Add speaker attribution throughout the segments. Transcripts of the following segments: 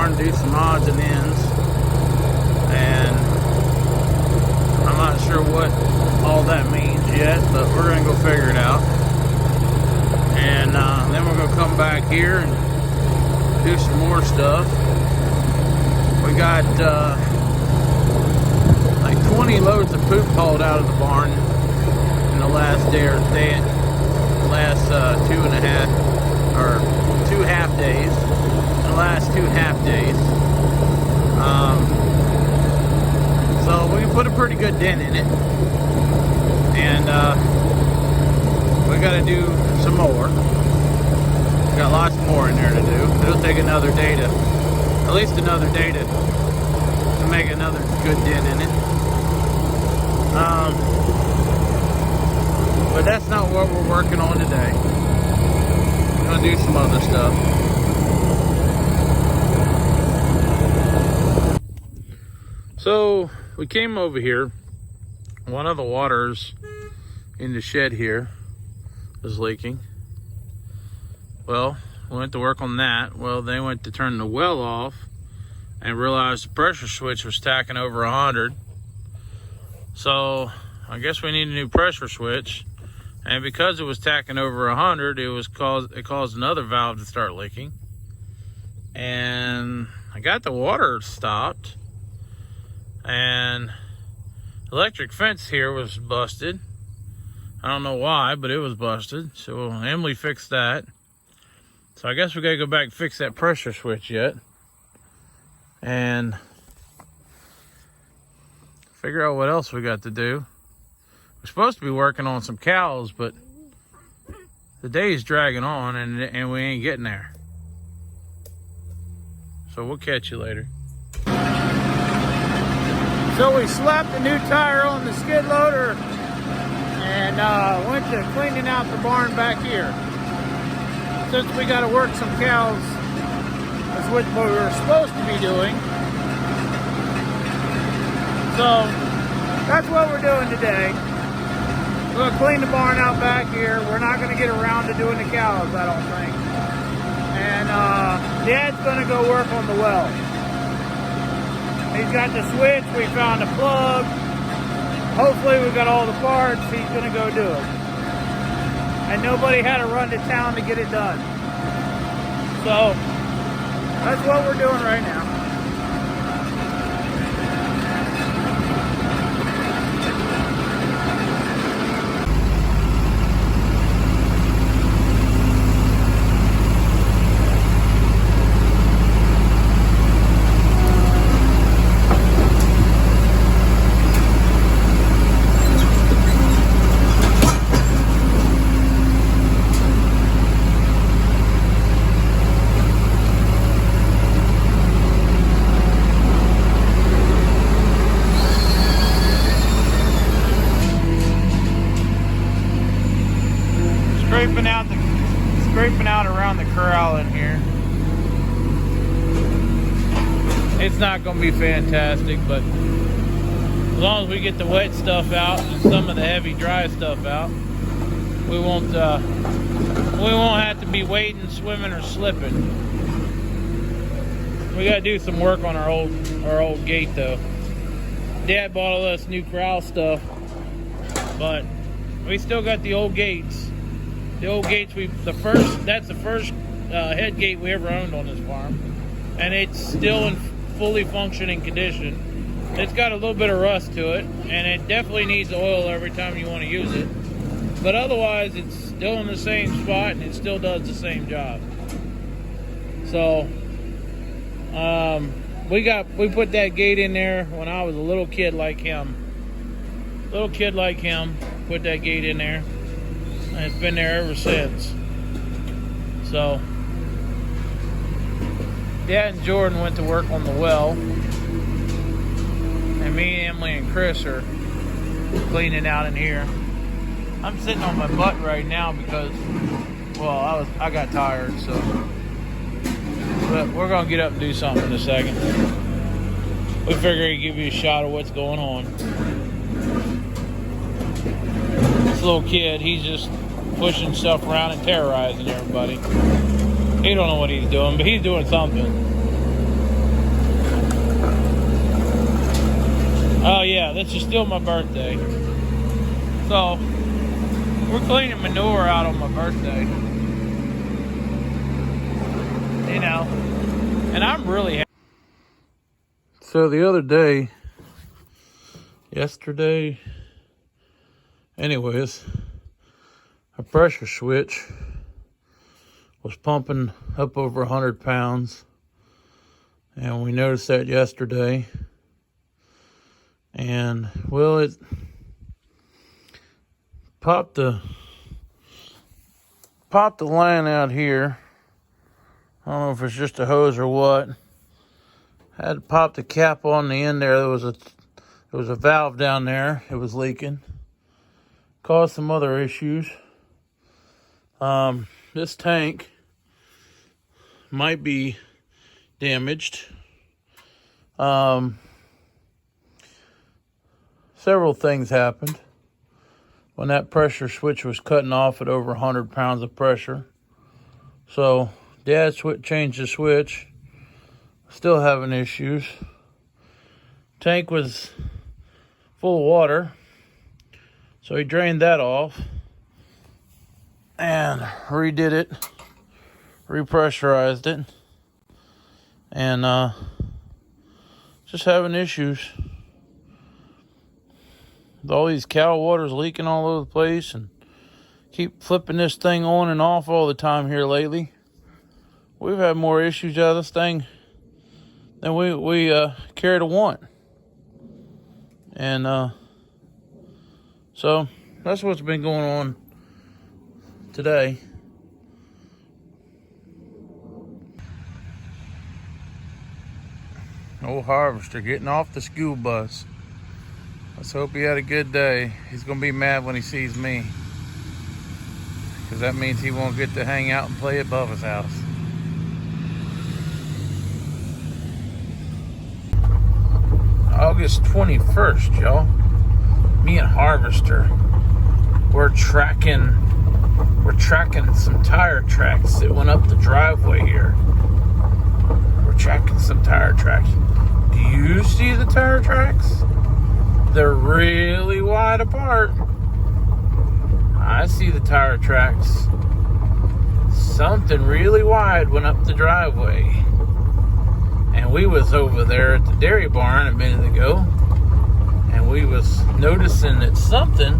Speaker 1: barn, do some odds and ends, and I'm not sure what all that means yet, but we're gonna go figure it out. And then we're gonna come back here and do some more stuff. We got like 20 loads of poop hauled out of the barn in the last last 2.5 or 2 half days. The last 2 half days. So we put a pretty good dent in it, and we got to do some more. We got lots more in there to do. It'll take another day to, at least another day to make another good dent in it. But that's not what we're working on today. We're gonna do some other stuff. So we came over here. One of the waters in the shed here was leaking. Well, we went to work on that. Well, they went to turn the well off and realized the pressure switch was tacking over 100. So I guess we need a new pressure switch. And because it was tacking over 100, it caused another valve to start leaking. And I got the water stopped. And electric fence here was busted. I don't know why, but it was busted. So Emily fixed that. So I guess we gotta go back and fix that pressure switch yet. And figure out what else we got to do. We're supposed to be working on some cows, but the day's dragging on and we ain't getting there. So we'll catch you later. So we slapped a new tire on the skid loader and went to cleaning out the barn back here. Since we got to work some cows, that's what we were supposed to be doing. So that's what we're doing today. We're going to clean the barn out back here. We're not going to get around to doing the cows, I don't think. And Dad's going to go work on the well. He's got the switch. We found a plug. Hopefully we got all the parts. He's going to go do it. And nobody had to run to town to get it done. So that's what we're doing right now. Scraping out around the corral in here. It's not going to be fantastic, but as long as we get the wet stuff out and some of the heavy dry stuff out, we won't have to be wading, swimming, or slipping. We got to do some work on our old gate though. Dad bought all this new corral stuff, but we still got the old gates. The old gates, that's the first head gate we ever owned on this farm. And it's still in fully functioning condition. It's got a little bit of rust to it, and it definitely needs oil every time you want to use it. But otherwise, it's still in the same spot, and it still does the same job. So, we put that gate in there when I was a little kid like him. Put that gate in there. And it's been there ever since. So Dad and Jordan went to work on the well, and me, Emily, and Chris are cleaning out in here. I'm sitting on my butt right now because, well, I got tired. So, but we're gonna get up and do something in a second. We figure he'd give you a shot of what's going on. This little kid, he's just pushing stuff around and terrorizing everybody. He don't know what he's doing, but he's doing something. Oh yeah, this is still my birthday. So, we're cleaning manure out on my birthday. You know, and I'm really happy. So the other day, yesterday, anyways, a pressure switch was pumping up over 100 pounds. And we noticed that yesterday. And, well, it popped the line out here. I don't know if it's just a hose or what. Had to pop the cap on the end there. There was a valve down there. It was leaking. Caused some other issues. This tank might be damaged. Several things happened when that pressure switch was cutting off at over 100 pounds of pressure. So Dad changed the switch. Still having issues. Tank was full of water, so he drained that off and redid it, repressurized it, and just having issues. With all these cow waters leaking all over the place, and keep flipping this thing on and off all the time here lately. We've had more issues out of this thing than we care to want. And so that's what's been going on today. Old harvester getting off the school bus. Let's hope he had a good day. He's gonna be mad when he sees me, because that means he won't get to hang out and play at Bubba's house. August 21st, y'all. Me and Harvester, we're tracking some tire tracks that went up the driveway here. We're tracking some tire tracks. Do you see the tire tracks? They're really wide apart. I see the tire tracks. Something really wide went up the driveway. And we was over there at the dairy barn a minute ago, and we was noticing that something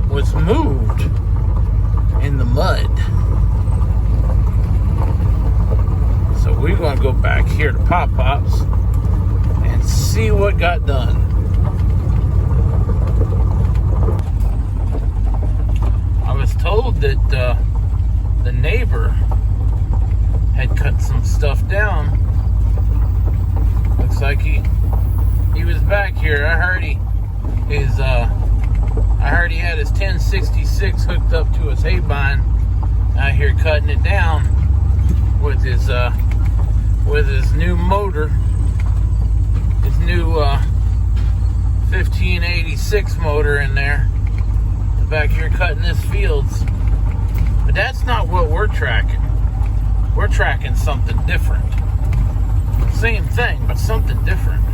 Speaker 1: was moved in the mud. So we're going to go back here to Pop Pop's and see what got done. I was told that the neighbor had cut some stuff down. Looks like he was back here. I heard he had his 1066 hooked up to his hay bind out here cutting it down with his new motor, his new 1586 motor in there. He's back here cutting his fields. But that's not what we're tracking. We're tracking something different. Same thing, but something different.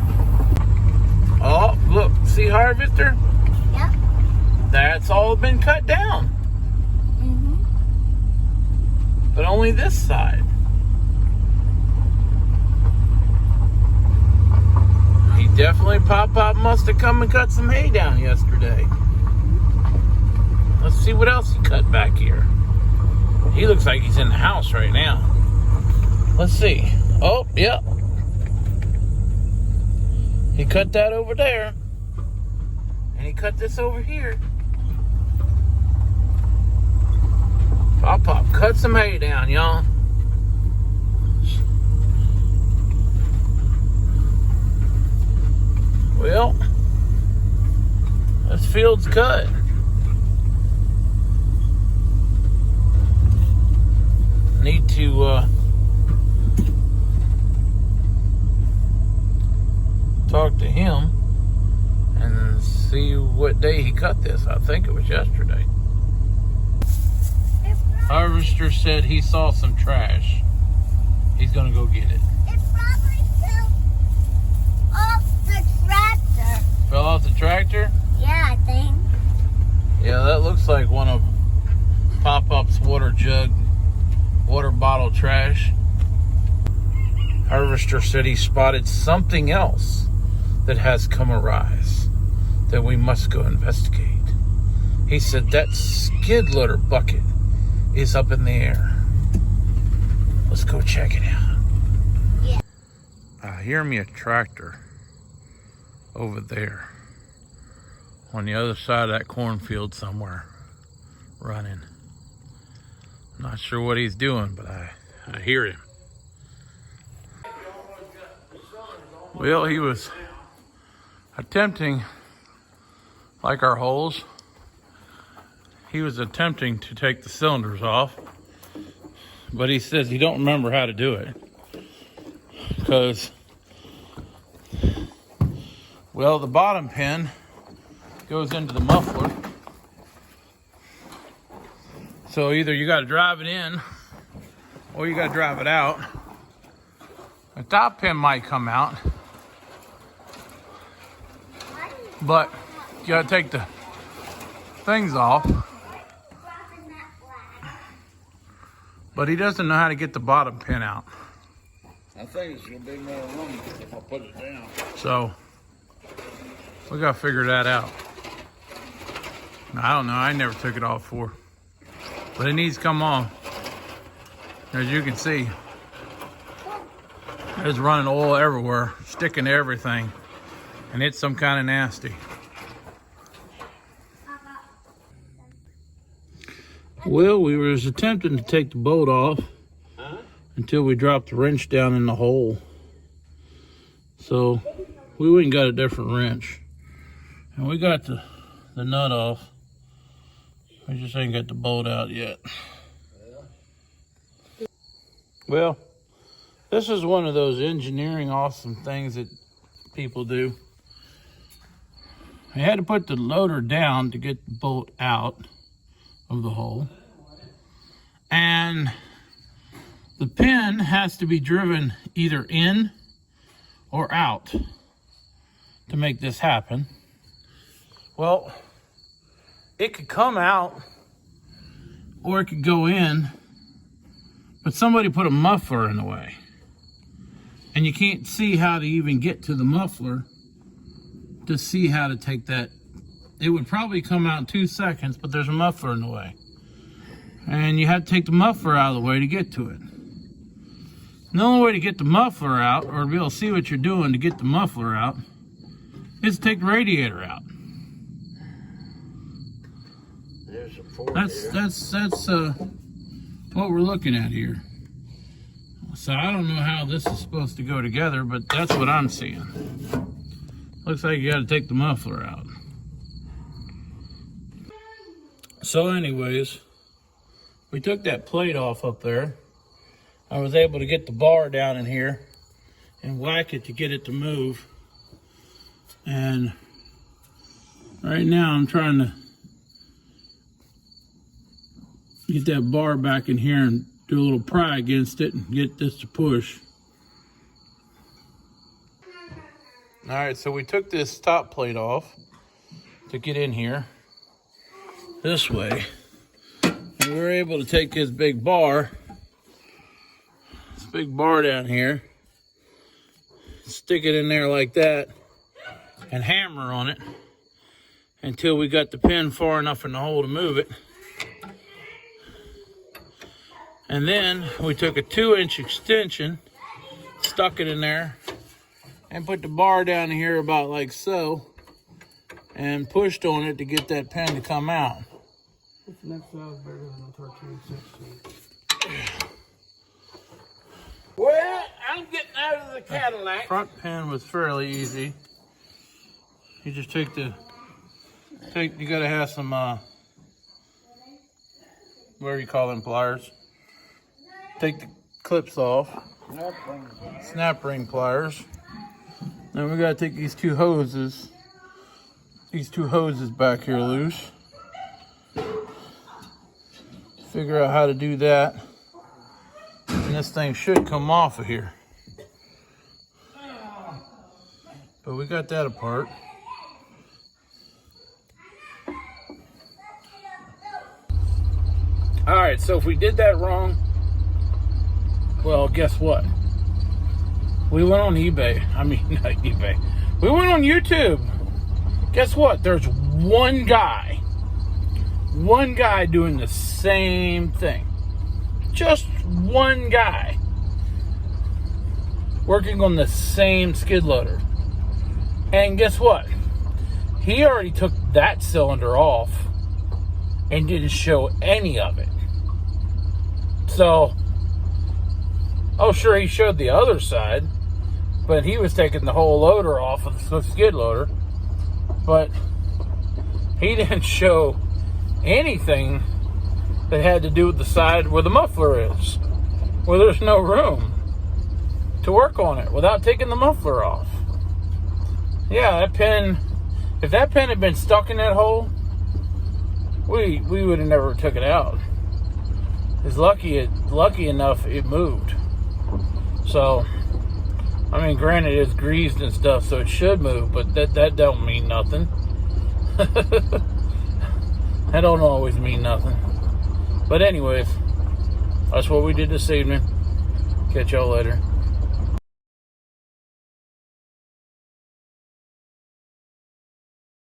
Speaker 1: Oh, look, see Harvester?
Speaker 2: Yeah.
Speaker 1: That's all been cut down.
Speaker 2: Mm-hmm.
Speaker 1: But only this side. He definitely Pop must have come and cut some hay down yesterday. Let's see what else he cut back here. He looks like he's in the house right now. Let's see. Oh, yep. He cut that over there. And he cut this over here. Pop cut some hay down, y'all. Well, this field's cut. Need to talk to him and see what day he cut this. I think it was yesterday. Harvester said he saw some trash. He's gonna go get it.
Speaker 2: It probably fell off the tractor.
Speaker 1: looks like one of Pop-Up's water bottle trash. Harvester said he spotted something else that has come arise that we must go investigate. He said that skid loader bucket is up in the air. Let's go check it out. Yeah. I hear me a tractor over there on the other side of that cornfield somewhere running. I'm not sure what he's doing, but I hear him. Well, he was attempting, like our holes, he was attempting to take the cylinders off, but he says he don't remember how to do it because, well, the bottom pin goes into the muffler. So either you got to drive it in or you got to drive it out. The top pin might come out, but you got to take the things off. But he doesn't know how to get the bottom pin out.
Speaker 2: I think it's going to be more room if I put it down.
Speaker 1: So we got to figure that out. I don't know. I never took it off before. But it needs to come on. As you can see, there's running oil everywhere, sticking to everything. And it's some kind of nasty. Well, we was attempting to take the bolt off until we dropped the wrench down in the hole. So we went and got a different wrench. And we got the nut off. We just ain't got the bolt out yet. Well, this is one of those engineering awesome things that people do. I had to put the loader down to get the bolt out of the hole. And the pin has to be driven either in or out to make this happen. Well, it could come out or it could go in, but somebody put a muffler in the way. And you can't see how to even get to the muffler to see how to take that. It would probably come out in 2 seconds, but there's a muffler in the way. And you have to take the muffler out of the way to get to it. And the only way to get the muffler out, or to be able to see what you're doing to get the muffler out, is to take the radiator out.
Speaker 2: There's a fork.
Speaker 1: That's what we're looking at here. So I don't know how this is supposed to go together, but that's what I'm seeing. Looks like you got to take the muffler out. So anyways, we took that plate off up there. I was able to get the bar down in here and whack it to get it to move. And right now I'm trying to get that bar back in here and do a little pry against it and get this to push. All right, so we took this top plate off to get in here this way. And we were able to take this big bar down here, stick it in there like that, and hammer on it until we got the pin far enough in the hole to move it. And then we took a 2-inch extension, stuck it in there, and put the bar down here about like so, and pushed on it to get that pin to come out.
Speaker 3: It's next size better than a 1316.
Speaker 2: Well, I'm getting out of the Cadillac.
Speaker 1: Front pin was fairly easy. You just you gotta have some, whatever you call them, pliers. Take the clips off. Snap ring pliers. Then we gotta take these two hoses back here loose. Figure out how to do that. And this thing should come off of here. But we got that apart. right, so if we did that wrong, well, guess what? We went on eBay. I mean, not eBay. We went on YouTube. Guess what? There's one guy doing the same thing. Just one guy working on the same skid loader. And guess what? He already took that cylinder off and didn't show any of it. So, oh sure, he showed the other side, but he was taking the whole loader off of the skid loader. But he didn't show anything that had to do with the side where the muffler is, where there's no room to work on it without taking the muffler off. Yeah, that pin, if that pin had been stuck in that hole, we would have never took it out. It's lucky enough it moved. So, I mean, granted it's greased and stuff, so it should move, but that don't mean nothing. That don't always mean nothing. But anyways, that's what we did this evening. Catch y'all later.